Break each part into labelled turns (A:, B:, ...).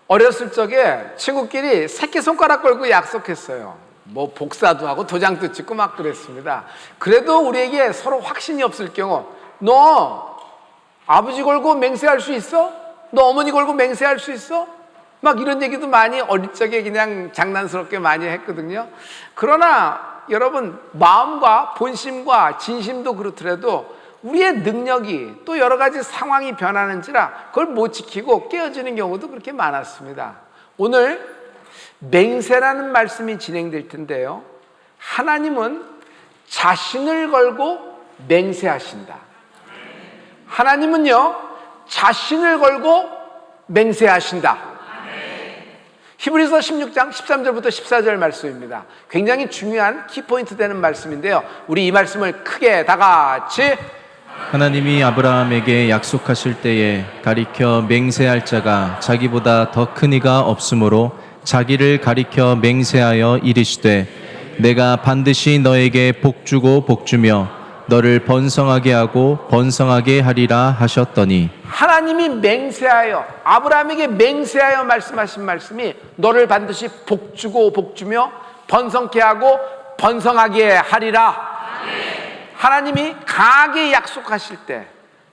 A: 어렸을 적에 친구끼리 새끼손가락 걸고 약속했어요. 뭐 복사도 하고 도장도 찍고 막 그랬습니다. 그래도 우리에게 서로 확신이 없을 경우, 너 아버지 걸고 맹세할 수 있어? 너 어머니 걸고 맹세할 수 있어? 막 이런 얘기도 많이 어릴 적에 그냥 장난스럽게 많이 했거든요. 그러나 여러분, 마음과 본심과 진심도 그렇더라도 우리의 능력이 또 여러 가지 상황이 변하는지라 그걸 못 지키고 깨어지는 경우도 그렇게 많았습니다. 오늘 맹세라는 말씀이 진행될 텐데요, 하나님은 자신을 걸고 맹세하신다. 하나님은요, 자신을 걸고 맹세하신다. 히브리서 16장 13절부터 14절 말씀입니다. 굉장히 중요한 키포인트 되는 말씀인데요, 우리 이 말씀을 크게 다 같이.
B: 하나님이 아브라함에게 약속하실 때에 가리켜 맹세할 자가 자기보다 더 큰 이가 없으므로 자기를 가리켜 맹세하여 이르시되 내가 반드시 너에게 복주고 복주며 너를 번성하게 하고 번성하게 하리라 하셨더니,
A: 하나님이 맹세하여, 아브라함에게 맹세하여 말씀하신 말씀이 너를 반드시 복주고 복주며 번성케 하고 번성하게 하리라. 하나님이 강하게 약속하실 때,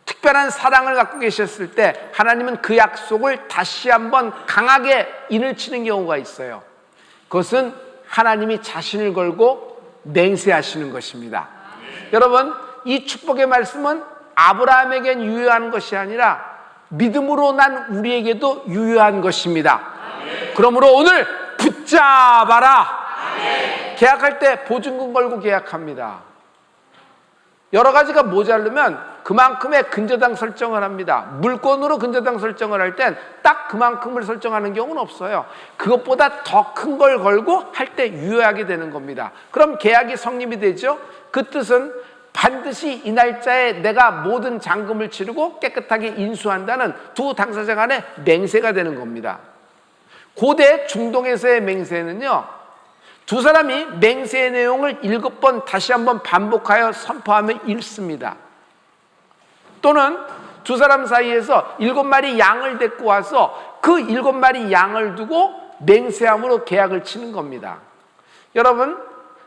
A: 특별한 사랑을 갖고 계셨을 때 하나님은 그 약속을 다시 한번 강하게 인을 치는 경우가 있어요. 그것은 하나님이 자신을 걸고 맹세하시는 것입니다. 여러분, 이 축복의 말씀은 아브라함에겐 유효한 것이 아니라 믿음으로 난 우리에게도 유효한 것입니다. 그러므로 오늘 붙잡아라. 계약할 때 보증금 걸고 계약합니다. 여러 가지가 모자르면 그만큼의 근저당 설정을 합니다. 물건으로 근저당 설정을 할 땐 딱 그만큼을 설정하는 경우는 없어요. 그것보다 더 큰 걸 걸고 할 때 유효하게 되는 겁니다. 그럼 계약이 성립이 되죠. 그 뜻은 반드시 이 날짜에 내가 모든 잔금을 치르고 깨끗하게 인수한다는 두 당사자 간의 맹세가 되는 겁니다. 고대 중동에서의 맹세는요, 두 사람이 맹세의 내용을 7번 다시 한번 반복하여 선포하며 읽습니다. 또는 두 사람 사이에서 7마리 양을 데리고 와서 그 7마리 양을 두고 맹세함으로 계약을 치는 겁니다. 여러분,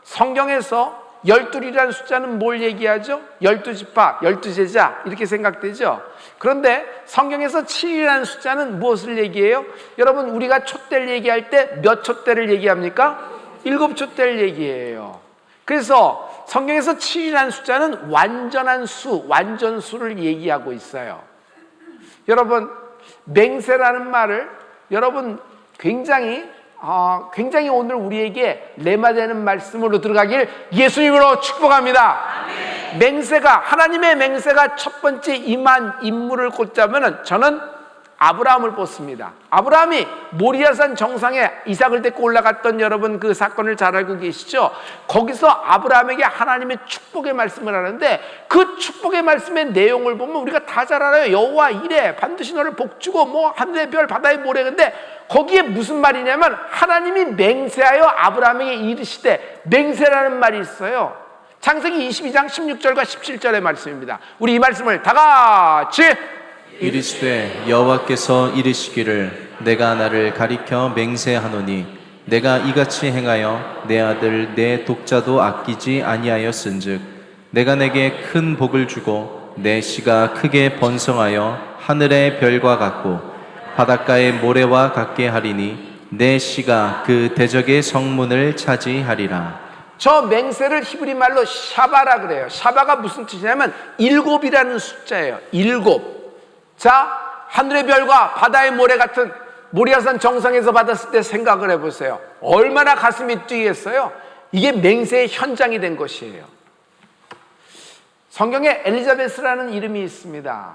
A: 성경에서 12이라는 숫자는 뭘 얘기하죠? 12지파, 12제자 이렇게 생각되죠? 그런데 성경에서 7이라는 숫자는 무엇을 얘기해요? 여러분, 우리가 촛대를 얘기할 때 몇 촛대를 얘기합니까? 7촛대를 얘기해요. 그래서 성경에서 7이라는 숫자는 완전한 수, 완전수를 얘기하고 있어요. 여러분, 맹세라는 말을 여러분 굉장히 오늘 우리에게 레마되는 말씀으로 들어가길 예수님으로 축복합니다. 아멘. 맹세가, 하나님의 맹세가 첫 번째 임한 인물을 꼽자면 저는 아브라함을 뽑습니다. 아브라함이 모리아산 정상에 이삭을 데리고 올라갔던, 여러분 그 사건을 잘 알고 계시죠? 거기서 아브라함에게 하나님의 축복의 말씀을 하는데 그 축복의 말씀의 내용을 보면 우리가 다 잘 알아요. 여호와 이래 반드시 너를 복주고 뭐 하늘의 별 바다의 모래. 근데 거기에 무슨 말이냐면 하나님이 맹세하여 아브라함에게 이르시되, 맹세라는 말이 있어요. 창세기 22장 16절과 17절의 말씀입니다. 우리 이 말씀을 다 같이.
B: 이르시되 여호와께서 이르시기를 내가 나를 가리켜 맹세하노니 내가 이같이 행하여 내 아들 내 독자도 아끼지 아니하였은즉 내가 내게 큰 복을 주고 내 씨가 크게 번성하여 하늘의 별과 같고 바닷가의 모래와 같게 하리니 내 씨가 그 대적의 성문을 차지하리라.
A: 저 맹세를 히브리 말로 샤바라 그래요. 샤바가 무슨 뜻이냐면 7이라는 숫자예요. 7. 자, 하늘의 별과 바다의 모래 같은 모리아산 정상에서 받았을 때 생각을 해보세요. 얼마나 가슴이 뛰겠어요? 이게 맹세의 현장이 된 것이에요. 성경에 엘리자베스라는 이름이 있습니다.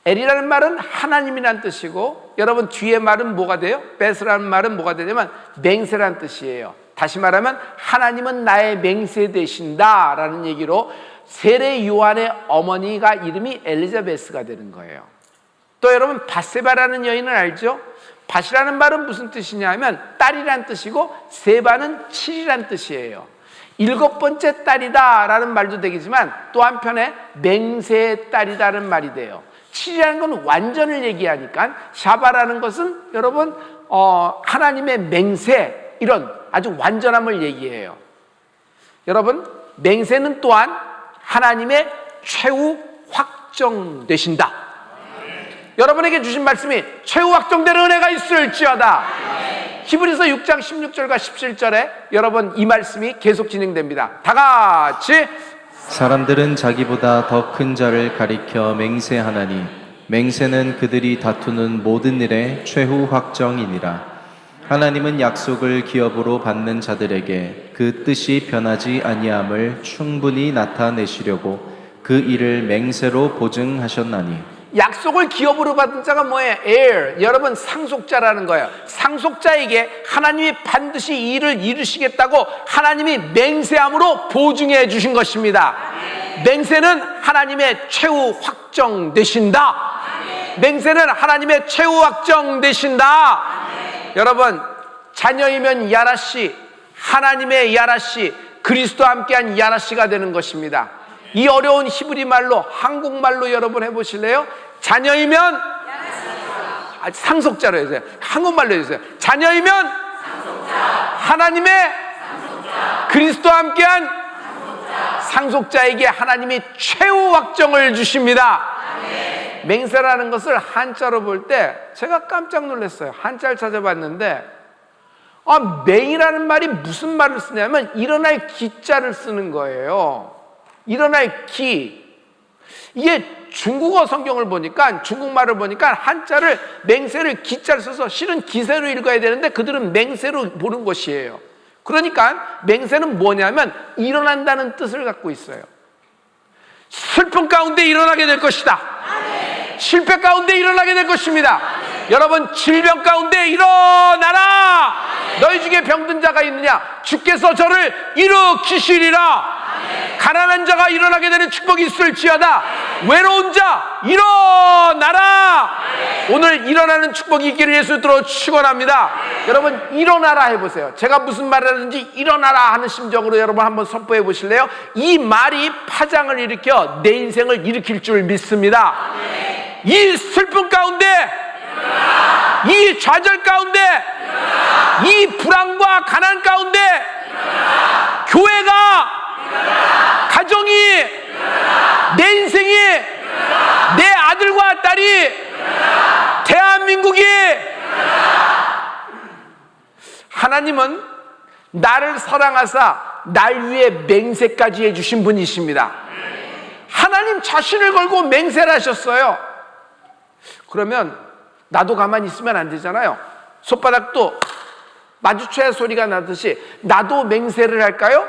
A: 엘이라는 말은 하나님이란 뜻이고, 여러분 뒤에 말은 뭐가 돼요? 베스라는 말은 뭐가 되냐면 맹세란 뜻이에요. 다시 말하면 하나님은 나의 맹세 되신다 라는 얘기로 세례 요한의 어머니가 이름이 엘리자베스가 되는 거예요. 또 여러분 밧세바라는 여인을 알죠? 밧이라는 말은 무슨 뜻이냐 하면 딸이란 뜻이고, 세바는 7이란 뜻이에요. 7번째 딸이다 라는 말도 되겠지만 또 한편에 맹세의 딸이라는 말이 돼요. 7이라는 건 완전을 얘기하니까 샤바라는 것은 여러분 하나님의 맹세, 이런 아주 완전함을 얘기해요. 여러분, 맹세는 또한 하나님의 최후 확정되신다. 여러분에게 주신 말씀이 최후 확정된 은혜가 있을지어다. 히브리서 6장 16절과 17절에 여러분 이 말씀이 계속 진행됩니다. 다 같이.
B: 사람들은 자기보다 더 큰 자를 가리켜 맹세하나니 맹세는 그들이 다투는 모든 일의 최후 확정이니라. 하나님은 약속을 기업으로 받는 자들에게 그 뜻이 변하지 아니함을 충분히 나타내시려고 그 일을 맹세로 보증하셨나니.
A: 약속을 기업으로 받은 자가 뭐예요? heir. 여러분, 상속자라는 거예요. 상속자에게 하나님이 반드시 이 일을 이루시겠다고 하나님이 맹세함으로 보증해 주신 것입니다. 맹세는 하나님의 최후 확정되신다. 맹세는 하나님의 최후 확정되신다. 여러분, 자녀이면 야라씨, 하나님의 야라씨, 그리스도와 함께한 야라씨가 되는 것입니다. 이 어려운 히브리 말로, 한국말로 여러분 해보실래요? 자녀이면 상속자로 해주세요. 한국말로 해주세요. 자녀이면 하나님의 그리스도와 함께한 상속자에게 하나님이 최후 확정을 주십니다. 맹세라는 것을 한자로 볼 때 제가 깜짝 놀랐어요. 한자를 찾아봤는데 맹이라는 말이 무슨 말을 쓰냐면 일어날 기자를 쓰는 거예요. 일어날 기. 이게 중국어 성경을 보니까, 중국말을 보니까 한자를 맹세를 기자를 써서 실은 기세로 읽어야 되는데 그들은 맹세로 보는 것이에요. 그러니까 맹세는 뭐냐면 일어난다는 뜻을 갖고 있어요. 슬픔 가운데 일어나게 될 것이다. 실패 가운데 일어나게 될 것입니다. 여러분, 질병 가운데 일어나라. 너희 중에 병든 자가 있느냐? 주께서 저를 일으키시리라. 가난한 자가 일어나게 되는 축복이 있을지어다. 외로운 자 일어나라. 오늘 일어나는 축복이 있기를 예수로 축원합니다. 여러분, 일어나라 해보세요. 제가 무슨 말을 하든지 일어나라 하는 심정으로 여러분 한번 선포해 보실래요? 이 말이 파장을 일으켜 내 인생을 일으킬 줄 믿습니다. 이 슬픔 가운데, 이 좌절 가운데, 이 불안과 가난 가운데 교회가, 가정이, 내 인생이, 내 아들과 딸이, 대한민국이, 하나님은 나를 사랑하사 날 위해 맹세까지 해주신 분이십니다. 하나님 자신을 걸고 맹세를 하셨어요. 그러면 나도 가만히 있으면 안 되잖아요. 손바닥도 마주쳐야 소리가 나듯이 나도 맹세를 할까요?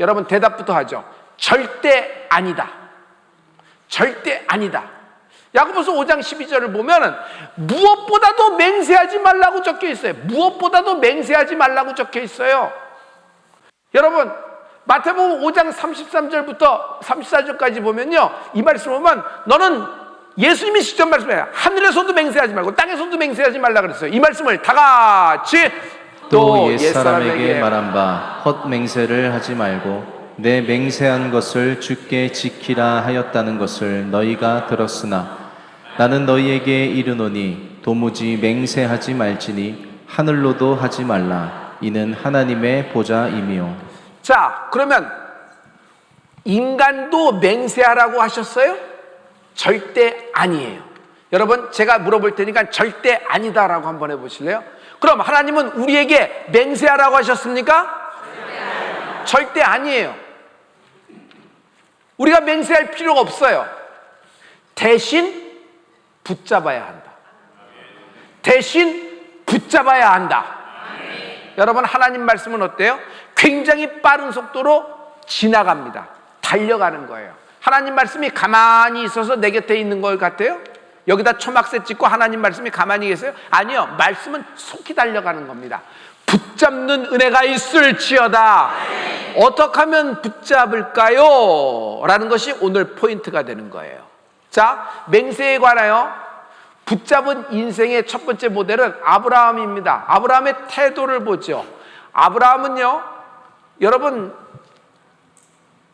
A: 여러분, 대답부터 하죠. 절대 아니다. 절대 아니다. 야고보서 5장 12절을 보면은 무엇보다도 맹세하지 말라고 적혀 있어요. 무엇보다도 맹세하지 말라고 적혀 있어요. 여러분, 마태복음 5장 33절부터 34절까지 보면요, 이 말씀을 보면 너는, 예수님이 직접 말씀해요. 하늘에서도 맹세하지 말고 땅에서도 맹세하지 말라 그랬어요. 이 말씀을 다 같이
B: 또 옛사람에게 말한 바 헛맹세를 하지 말고 내 맹세한 것을 주께 지키라 하였다는 것을 너희가 들었으나 나는 너희에게 이르노니 도무지 맹세하지 말지니 하늘로도 하지 말라. 이는 하나님의 보좌임이요.
A: 자, 그러면 인간도 맹세하라고 하셨어요? 절대 아니에요. 여러분, 제가 물어볼 테니까 절대 아니다라고 한번 해보실래요? 그럼 하나님은 우리에게 맹세하라고 하셨습니까? 절대 아니에요. 우리가 맹세할 필요가 없어요. 대신 붙잡아야 한다. 대신 붙잡아야 한다. 여러분, 하나님 말씀은 어때요? 굉장히 빠른 속도로 지나갑니다. 달려가는 거예요. 하나님 말씀이 가만히 있어서 내 곁에 있는 것 같아요? 여기다 초막새 찍고 하나님 말씀이 가만히 계세요? 아니요. 말씀은 속히 달려가는 겁니다. 붙잡는 은혜가 있을지어다. 어떻게 하면 붙잡을까요? 라는 것이 오늘 포인트가 되는 거예요. 자, 맹세에 관하여 붙잡은 인생의 첫 번째 모델은 아브라함입니다. 아브라함의 태도를 보죠. 아브라함은요, 여러분,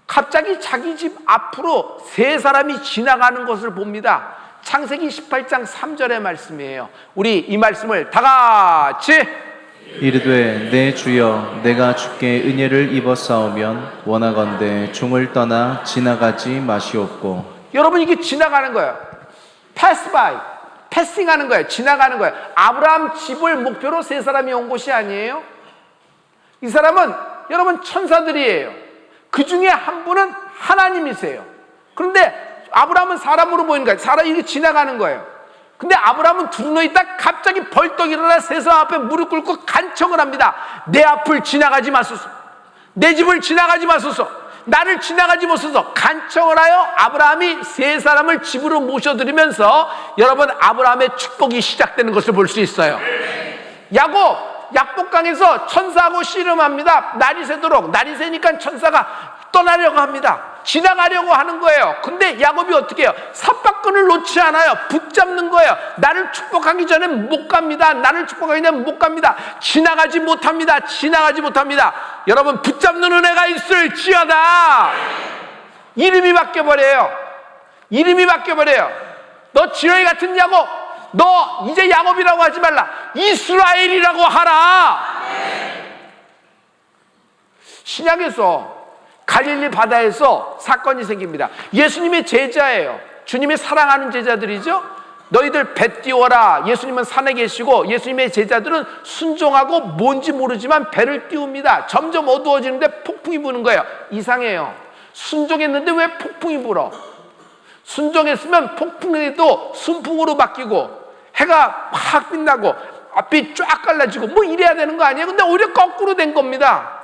A: 갑자기 자기 집 앞으로 세 사람이 지나가는 것을 봅니다. 창세기 18장 3절의 말씀이에요. 우리 이 말씀을 다 같이
B: 이르되 내 주여 내가 주께 은혜를 입었사오면 원하건대 종을 떠나 지나가지 마시옵고.
A: 여러분, 이게 지나가는 거예요. pass by, 패싱하는 거예요. 지나가는 거예요. 아브라함 집을 목표로 세 사람이 온 곳이 아니에요. 이 사람은 여러분 천사들이에요. 그 중에 한 분은 하나님이세요. 그런데 아브라함은 사람으로 보이는 거예요. 이게 지나가는 거예요. 근데 아브라함은 두루누워 있다 갑자기 벌떡 일어나 세 사람 앞에 무릎 꿇고 간청을 합니다. 내 앞을 지나가지 마소서. 내 집을 지나가지 마소서. 나를 지나가지 마소서. 간청을 하여 아브라함이 세 사람을 집으로 모셔드리면서 여러분, 아브라함의 축복이 시작되는 것을 볼 수 있어요. 약복강에서 천사하고 씨름합니다. 날이 새도록. 날이 새니까 천사가 떠나려고 합니다. 지나가려고 하는 거예요. 근데 야곱이 어떻게 해요? 삿바끈을 놓지 않아요. 붙잡는 거예요. 나를 축복하기 전에 못 갑니다. 나를 축복하기 전에 못 갑니다. 지나가지 못합니다. 지나가지 못합니다. 여러분, 붙잡는 은혜가 있을지어다. 이름이 바뀌어버려요. 이름이 바뀌어버려요. 너 지렁이 같은 야곱, 너 이제 야곱이라고 하지 말라. 이스라엘이라고 하라. 신약에서 갈릴리 바다에서 사건이 생깁니다. 예수님의 제자예요. 주님의 사랑하는 제자들이죠. 너희들 배 띄워라. 예수님은 산에 계시고 예수님의 제자들은 순종하고 뭔지 모르지만 배를 띄웁니다. 점점 어두워지는데 폭풍이 부는 거예요. 이상해요. 순종했는데 왜 폭풍이 불어? 순종했으면 폭풍에도 순풍으로 바뀌고 해가 확 빛나고 앞이 쫙 갈라지고 뭐 이래야 되는 거 아니에요? 근데 오히려 거꾸로 된 겁니다.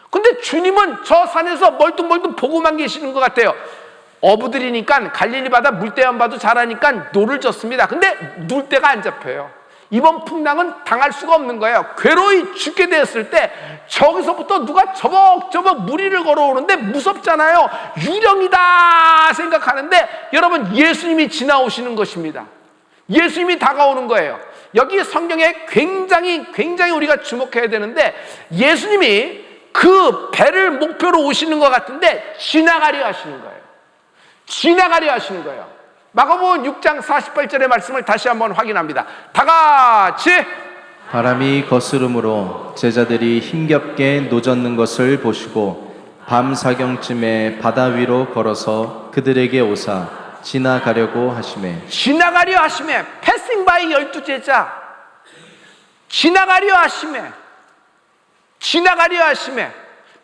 A: 근데 주님은 저 산에서 멀뚱멀뚱 보고만 계시는 것 같아요. 어부들이니까 갈릴리 바다 물때만 봐도 잘하니까 노를 젓습니다. 근데 물때가 안 잡혀요. 이번 풍랑은 당할 수가 없는 거예요. 괴로이 죽게 되었을 때 저기서부터 누가 저벅저벅 무리를 걸어오는데 무섭잖아요. 유령이다 생각하는데 여러분, 예수님이 지나오시는 것입니다. 예수님이 다가오는 거예요. 여기 성경에 굉장히 우리가 주목해야 되는데, 예수님이 그 배를 목표로 오시는 것 같은데 지나가려 하시는 거예요. 지나가려 하시는 거예요. 마가복음 6장 48절의 말씀을 다시 한번 확인합니다. 다 같이.
B: 바람이 거스름으로 제자들이 힘겹게 노젓는 것을 보시고 밤 사경쯤에 바다 위로 걸어서 그들에게 오사 지나가려고 하시매.
A: 지나가려 하시매. 패싱 바이 12제자. 지나가려 하시매. 지나가려 하시매.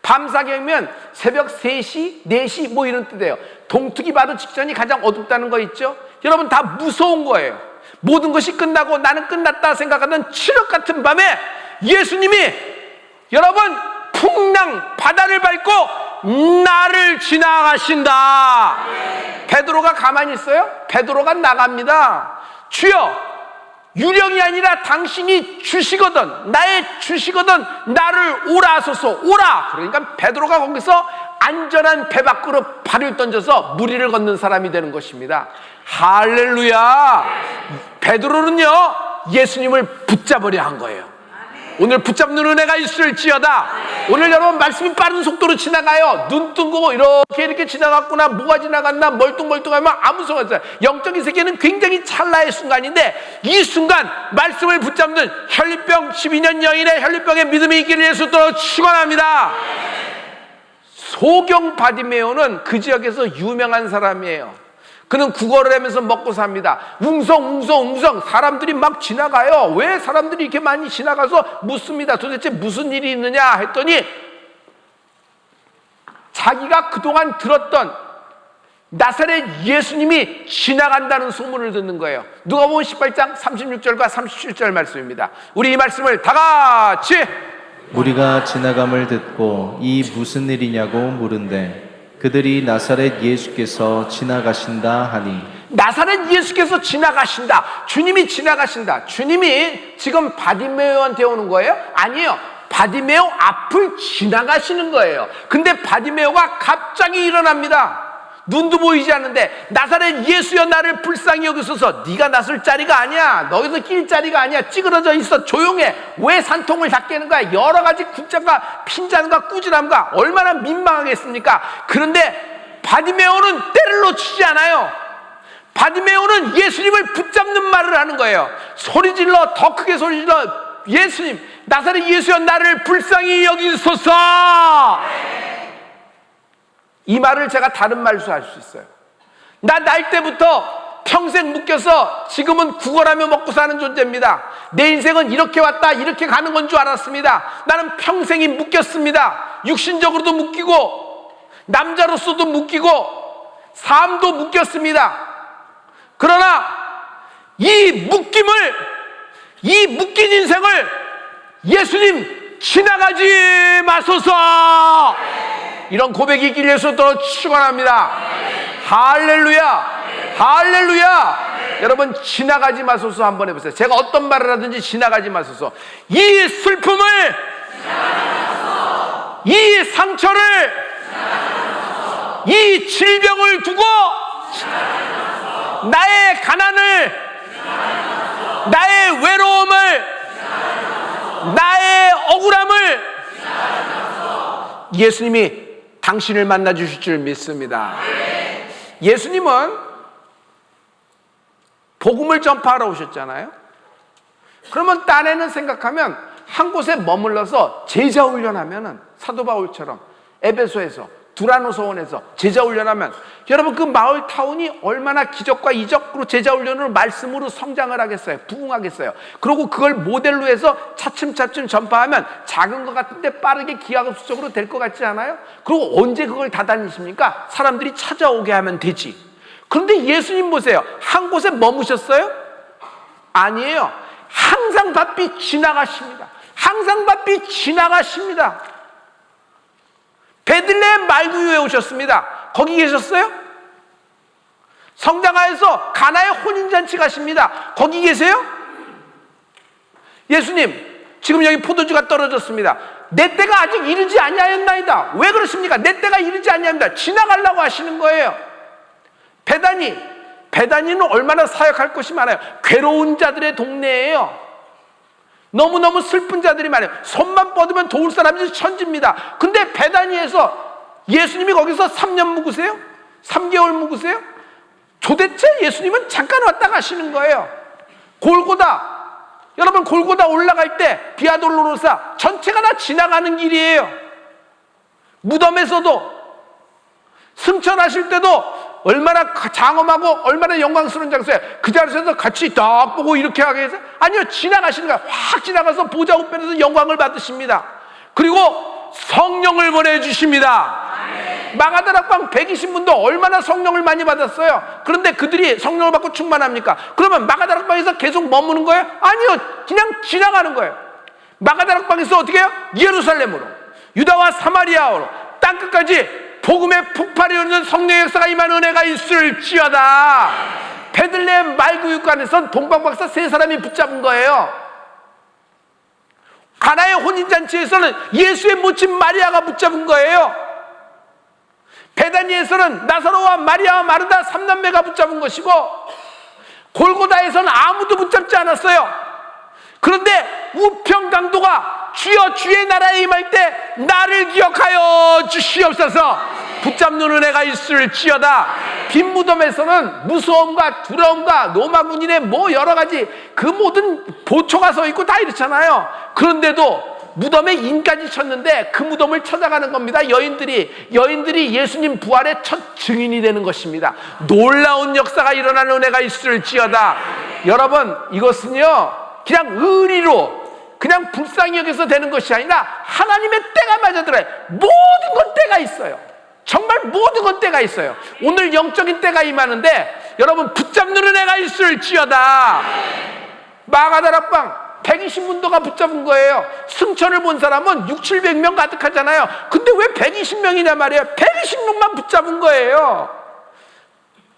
A: 밤사경이면 새벽 3시, 4시 뭐 이런 뜻이에요. 동트기 바로 직전이 가장 어둡다는 거 있죠? 여러분, 다 무서운 거예요. 모든 것이 끝나고 나는 끝났다 생각하던 칠흑 같은 밤에 예수님이 여러분 풍랑 바다를 밟고 나를 지나가신다. 베드로가 가만히 있어요? 베드로가 나갑니다. 주여, 유령이 아니라 당신이 주시거든, 나의 주시거든, 나를 오라 하소서. 오라. 그러니까 베드로가 거기서 안전한 배 밖으로 발을 던져서 무리를 걷는 사람이 되는 것입니다. 할렐루야. 베드로는요, 예수님을 붙잡으려 한 거예요. 오늘 붙잡는 은혜가 있을지어다. 오늘 여러분, 말씀이 빠른 속도로 지나가요. 눈 뜨고 이렇게 지나갔구나, 뭐가 지나갔나 멀뚱멀뚱하면 아무 소용 없어요. 영적인 세계는 굉장히 찰나의 순간인데, 이 순간 말씀을 붙잡는 혈류병 12년 여인의 혈류병에 믿음이 있기를 예수로 축원합니다. 소경 바디메오는 그 지역에서 유명한 사람이에요. 그는 구걸을 하면서 먹고 삽니다. 웅성 사람들이 막 지나가요. 왜 사람들이 이렇게 많이 지나가서 묻습니다. 도대체 무슨 일이 있느냐 했더니 자기가 그동안 들었던 나사렛 예수님이 지나간다는 소문을 듣는 거예요. 누가복음 18장 36절과 37절 말씀입니다. 우리 이 말씀을 다 같이.
B: 우리가 지나감을 듣고 이 무슨 일이냐고 물은데 그들이 나사렛 예수께서 지나가신다 하니.
A: 나사렛 예수께서 지나가신다. 주님이 지나가신다. 주님이 지금 바디메오한테 오는 거예요? 아니에요. 바디메오 앞을 지나가시는 거예요. 근데 바디메오가 갑자기 일어납니다. 눈도 보이지 않는데, 나사렛 예수여 나를 불쌍히 여기소서. 네가 나설 자리가 아니야. 너희도 낄 자리가 아니야. 찌그러져 있어. 조용해. 왜 산통을 다 깨는 거야? 여러 가지 굿잠과 핀잔과 꾸지람과 얼마나 민망하겠습니까? 그런데 바디메오는 때를 놓치지 않아요. 바디메오는 예수님을 붙잡는 말을 하는 거예요. 소리질러, 더 크게 소리질러, 예수님, 나사렛 예수여 나를 불쌍히 여기소서. 이 말을 제가 다른 말로 할 수 있어요. 나 날 때부터 평생 묶여서 지금은 구걸하며 먹고 사는 존재입니다. 내 인생은 이렇게 왔다 이렇게 가는 건 줄 알았습니다. 나는 평생이 묶였습니다. 육신적으로도 묶이고 남자로서도 묶이고 삶도 묶였습니다. 그러나 이 묶인 인생을 예수님 지나가지 마소서, 이런 고백이 있길 위해서 또 축원합니다. 할렐루야, 할렐루야. 여러분, 지나가지 마소서 한번 해보세요. 제가 어떤 말을 하든지 지나가지 마소서. 이 슬픔을, 이 상처를, 이 질병을 두고 나의 가난을, 나의 외로움을, 나의 억울함을 예수님이 당신을 만나 주실 줄 믿습니다. 예수님은 복음을 전파하러 오셨잖아요. 그러면 딴에는 생각하면 한 곳에 머물러서 제자 훈련하면은, 사도 바울처럼 에베소에서, 두라노 소원에서 제자 훈련하면, 여러분 그 마을 타운이 얼마나 기적과 이적으로 제자 훈련으로 말씀으로 성장을 하겠어요. 부흥하겠어요. 그리고 그걸 모델로 해서 차츰차츰 전파하면 작은 것 같은데 빠르게 기하급수적으로 될 것 같지 않아요? 그리고 언제 그걸 다 다니십니까? 사람들이 찾아오게 하면 되지. 그런데 예수님 보세요. 한 곳에 머무셨어요? 아니에요. 항상 바삐 지나가십니다. 항상 바삐 지나가십니다. 베들레헴 말구유에 오셨습니다. 거기 계셨어요? 성당하에서 가나의 혼인잔치 가십니다. 거기 계세요? 예수님, 지금 여기 포도주가 떨어졌습니다. 내 때가 아직 이르지 아니하였나이다. 왜 그러십니까? 내 때가 이르지 아니합니다. 지나가려고 하시는 거예요. 베다니는 얼마나 사역할 곳이 많아요. 괴로운 자들의 동네예요. 너무너무 슬픈 자들이 많아요. 손만 뻗으면 도울 사람이 천지입니다. 근데 베다니에서 예수님이 거기서 3년 묵으세요? 3개월 묵으세요? 도대체 예수님은 잠깐 왔다 가시는 거예요. 골고다, 여러분 골고다 올라갈 때 비아돌로로사 전체가 다 지나가는 길이에요. 무덤에서도 승천하실 때도 얼마나 장엄하고 얼마나 영광스러운 장소예요. 그 자리에서 같이 딱 보고 이렇게 하게 해서, 아니요, 지나가시는 거예요. 확 지나가서 보좌 우편에서 영광을 받으십니다. 그리고 성령을 보내주십니다. 마가다락방 120분도 얼마나 성령을 많이 받았어요. 그런데 그들이 성령을 받고 충만합니까? 그러면 마가다락방에서 계속 머무는 거예요? 아니요, 그냥 지나가는 거예요. 마가다락방에서 어떻게 해요? 예루살렘으로, 유다와 사마리아로 땅끝까지 복음의 폭발이 오는 성령의 역사가 임한 은혜가 있을지어다. 베들레헴 말구육관에선 동방박사 3사람이 붙잡은 거예요. 가나의 혼인잔치에서는 예수의 모친 마리아가 붙잡은 거예요. 베다니에서는 나사로와 마리아와 마르다 3남매가 붙잡은 것이고, 골고다에서는 아무도 붙잡지 않았어요. 그런데 우평강도가 주여 주의 나라에 임할 때 나를 기억하여 주시옵소서 붙잡는 은혜가 있을지어다. 빈 무덤에서는 무서움과 두려움과 로마 군인의 뭐 여러 가지 그 모든 보초가 서 있고 다 이렇잖아요. 그런데도 무덤에 인까지 쳤는데 그 무덤을 찾아가는 겁니다. 여인들이 예수님 부활의 첫 증인이 되는 것입니다. 놀라운 역사가 일어나는 은혜가 있을지어다. 여러분, 이것은요 그냥 의리로 그냥 불쌍히 여겨서 되는 것이 아니라 하나님의 때가 맞아들어요. 모든 건 때가 있어요. 정말 모든 건 때가 있어요. 오늘 영적인 때가 임하는데 여러분 붙잡는 은혜가 있을지어다. 마가다락방 120문도가 붙잡은 거예요. 승천을 본 사람은 600-700명 가득하잖아요. 근데 왜 120명이냐 말이에요. 120명만 붙잡은 거예요.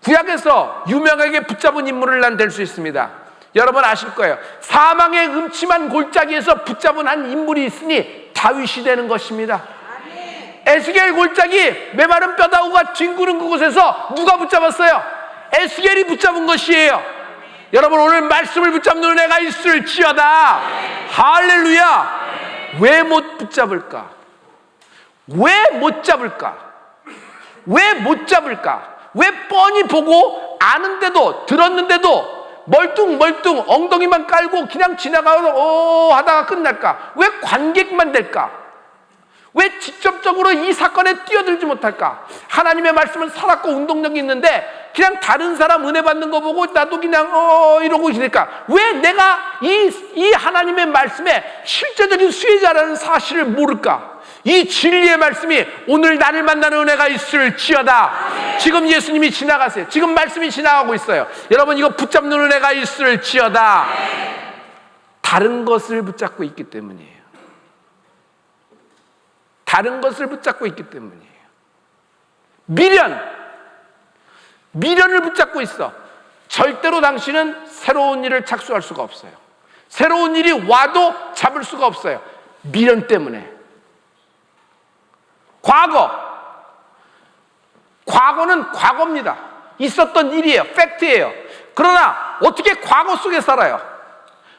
A: 구약에서 유명하게 붙잡은 인물을 난 될 수 있습니다. 여러분 아실 거예요. 사망의 음침한 골짜기에서 붙잡은 한 인물이 있으니 다윗이 되는 것입니다. 에스겔 골짜기 메마른 뼈다구가 뒹구는 그곳에서 누가 붙잡았어요? 에스겔이 붙잡은 것이에요. 여러분 오늘 말씀을 붙잡는 은혜가 있을지어다. 할렐루야. 왜 못 붙잡을까? 왜 못 잡을까? 왜 못 잡을까? 왜 뻔히 보고 아는데도 들었는데도 멀뚱멀뚱 엉덩이만 깔고 그냥 지나가서 하다가 끝날까? 왜 관객만 될까? 왜 직접적으로 이 사건에 뛰어들지 못할까? 하나님의 말씀은 살았고 운동력이 있는데 그냥 다른 사람 은혜 받는 거 보고 나도 그냥 이러고 있으니까 왜 내가 이 하나님의 말씀에 실제적인 수혜자라는 사실을 모를까? 이 진리의 말씀이 오늘 나를 만나는 은혜가 있을지어다. 지금 예수님이 지나가세요. 지금 말씀이 지나가고 있어요. 여러분 이거 붙잡는 은혜가 있을지어다. 다른 것을 붙잡고 있기 때문이에요. 다른 것을 붙잡고 있기 때문이에요. 미련을 붙잡고 있어. 절대로 당신은 새로운 일을 착수할 수가 없어요. 새로운 일이 와도 잡을 수가 없어요. 미련 때문에. 과거는 과거입니다. 있었던 일이에요. 팩트예요. 그러나 어떻게 과거 속에 살아요?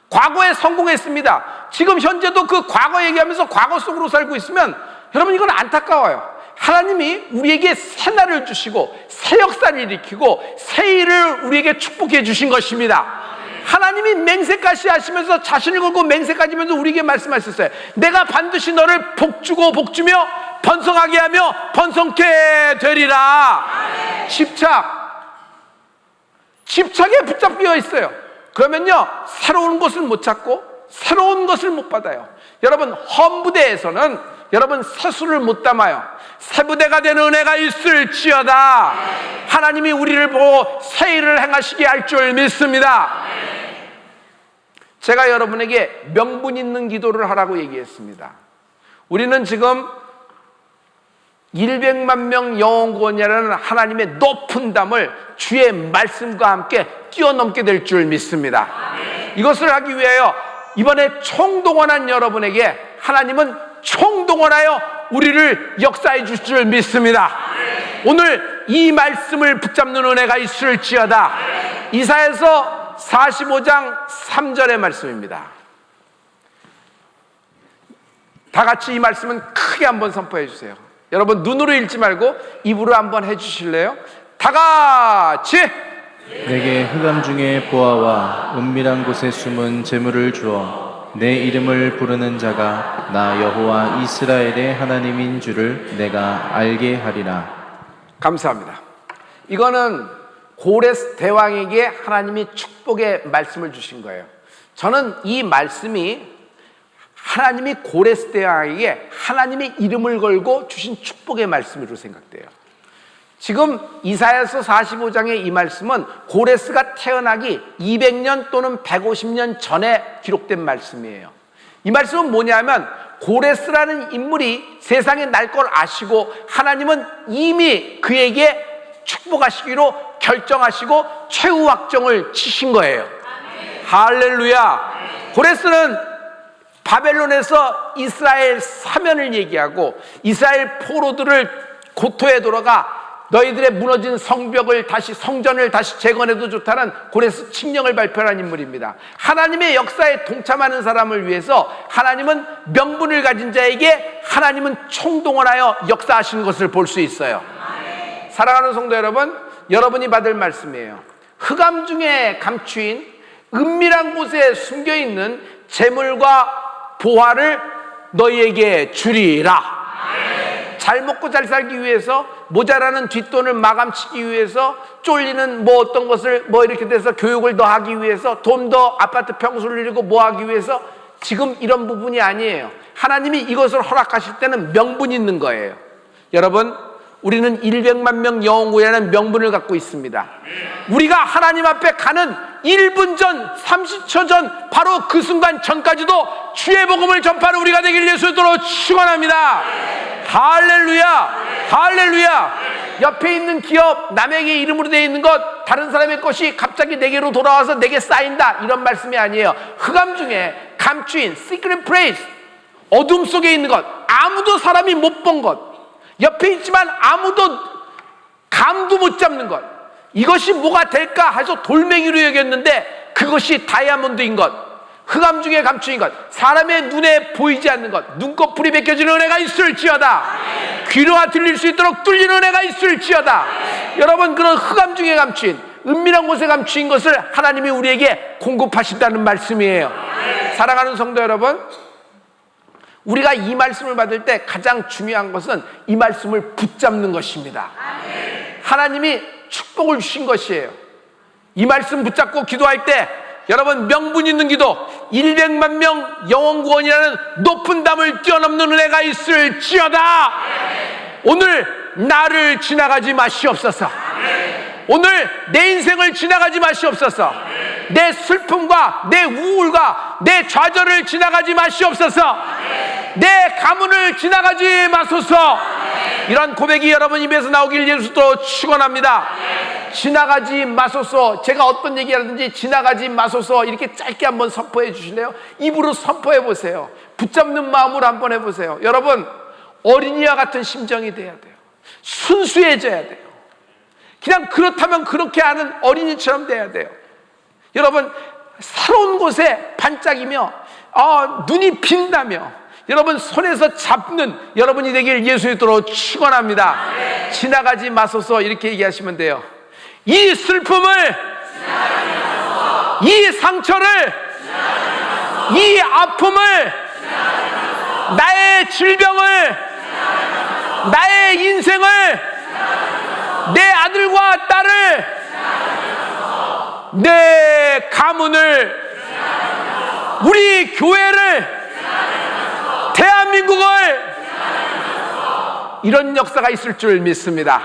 A: 과거에 성공했습니다. 지금 현재도 그 과거 얘기하면서 과거 속으로 살고 있으면 여러분 이건 안타까워요. 하나님이 우리에게 새 날을 주시고 새 역사를 일으키고 새 일을 우리에게 축복해 주신 것입니다. 하나님이 맹세까지 하시면서 자신을 걸고 맹세까지 하면서 우리에게 말씀하셨어요. 내가 반드시 너를 복주고 복주며 번성하게 하며 번성케 되리라. 집착에 붙잡혀 있어요. 그러면요 새로운 것을 못 찾고 새로운 것을 못 받아요. 여러분 헌부대에서는 여러분 새수를 못 담아요. 새부대가 되는 은혜가 있을지어다. 하나님이 우리를 보고 새 일을 행하시게 할 줄 믿습니다. 제가 여러분에게 명분 있는 기도를 하라고 얘기했습니다. 우리는 지금 100만 명 영혼구원이라는 하나님의 높은 담을 주의 말씀과 함께 뛰어넘게 될 줄 믿습니다. 이것을 하기 위하여 이번에 총동원한 여러분에게 하나님은 총동원하여 우리를 역사해 주실 줄 믿습니다. 오늘 이 말씀을 붙잡는 은혜가 있을지어다. 이사야서 45장 3절의 말씀입니다. 다 같이 이 말씀은 크게 한번 선포해 주세요. 여러분 눈으로 읽지 말고 입으로 한번 해 주실래요? 다 같이.
B: 내게 흑암 중에 보아와 은밀한 곳에 숨은 재물을 주어 내 이름을 부르는 자가 나 여호와 이스라엘의 하나님인 줄을 내가 알게 하리라.
A: 감사합니다. 이거는 고레스 대왕에게 하나님이 축복의 말씀을 주신 거예요. 저는 이 말씀이 하나님이 고레스 대왕에게 하나님의 이름을 걸고 주신 축복의 말씀으로 생각돼요. 지금 이사야서 45장의 이 말씀은 고레스가 태어나기 200년 또는 150년 전에 기록된 말씀이에요. 이 말씀은 뭐냐면 고레스라는 인물이 세상에 날 걸 아시고 하나님은 이미 그에게 축복하시기로 결정하시고 최후 확정을 치신 거예요. 할렐루야. 고레스는 바벨론에서 이스라엘 사면을 얘기하고 이스라엘 포로들을 고토에 돌아가 너희들의 무너진 성벽을 다시 성전을 다시 재건해도 좋다는 고레스 칙령을 발표한 인물입니다. 하나님의 역사에 동참하는 사람을 위해서 하나님은 명분을 가진 자에게 하나님은 총동원하여 역사하시는 것을 볼 수 있어요. 사랑하는 성도 여러분, 여러분이 받을 말씀이에요. 흑암 중에 감추인 은밀한 곳에 숨겨있는 재물과 보화를 너희에게 주리라. 잘 먹고 잘 살기 위해서 모자라는 뒷돈을 마감치기 위해서 쫄리는 뭐 어떤 것을 뭐 이렇게 돼서 교육을 더 하기 위해서 돈 더 아파트 평수를 내리고 뭐 하기 위해서 지금 이런 부분이 아니에요. 하나님이 이것을 허락하실 때는 명분이 있는 거예요. 여러분 우리는 100만 명 영혼구원이라는 명분을 갖고 있습니다. 우리가 하나님 앞에 가는 1분 전, 30초 전, 바로 그 순간 전까지도 주의 복음을 전파하는 우리가 되길 예수로 축원합니다. 할렐루야, 할렐루야. 옆에 있는 기업, 남에게 이름으로 되어 있는 것, 다른 사람의 것이 갑자기 내게로 돌아와서 내게 쌓인다, 이런 말씀이 아니에요. 흑암 중에 감추인 시크릿 플레이스, 어둠 속에 있는 것, 아무도 사람이 못 본 것, 옆에 있지만 아무도 감도 못 잡는 것, 이것이 뭐가 될까 해서 돌멩이로 여겼는데 그것이 다이아몬드인 것, 흑암 중에 감추인 것, 사람의 눈에 보이지 않는 것, 눈꺼풀이 벗겨지는 은혜가 있을지어다. 귀로가 들릴 수 있도록 뚫리는 은혜가 있을지어다. 여러분, 그런 흑암 중에 감추인, 은밀한 곳에 감추인 것을 하나님이 우리에게 공급하신다는 말씀이에요. 사랑하는 성도 여러분, 우리가 이 말씀을 받을 때 가장 중요한 것은 이 말씀을 붙잡는 것입니다. 하나님이 축복을 주신 것이에요. 이 말씀 붙잡고 기도할 때 여러분, 명분 있는 기도, 100만 명 영혼 구원이라는 높은 담을 뛰어넘는 은혜가 있을지어다. 오늘 나를 지나가지 마시옵소서. 오늘 내 인생을 지나가지 마시옵소서. 내 슬픔과 내 우울과 내 좌절을 지나가지 마시옵소서. 내 가문을 지나가지 마소서. 이런 고백이 여러분 입에서 나오길 예수도 축원합니다. 지나가지 마소서. 제가 어떤 얘기하든지 지나가지 마소서 이렇게 짧게 한번 선포해 주실래요? 입으로 선포해 보세요. 붙잡는 마음으로 한번 해보세요. 여러분, 어린이와 같은 심정이 돼야 돼요. 순수해져야 돼요. 그냥 그렇다면 그렇게 하는 어린이처럼 돼야 돼요. 여러분, 새로운 곳에 반짝이며 눈이 빛나며 여러분 손에서 잡는 여러분이 되길 예수님으로 축원합니다. 지나가지 마소서 이렇게 얘기하시면 돼요. 이 슬픔을, 이 상처를, 이 아픔을, 나의 질병을, 나의 인생을, 내 아들과 딸을, 내 가문을, 우리 교회를, 대한민국을, 이런 역사가 있을 줄 믿습니다.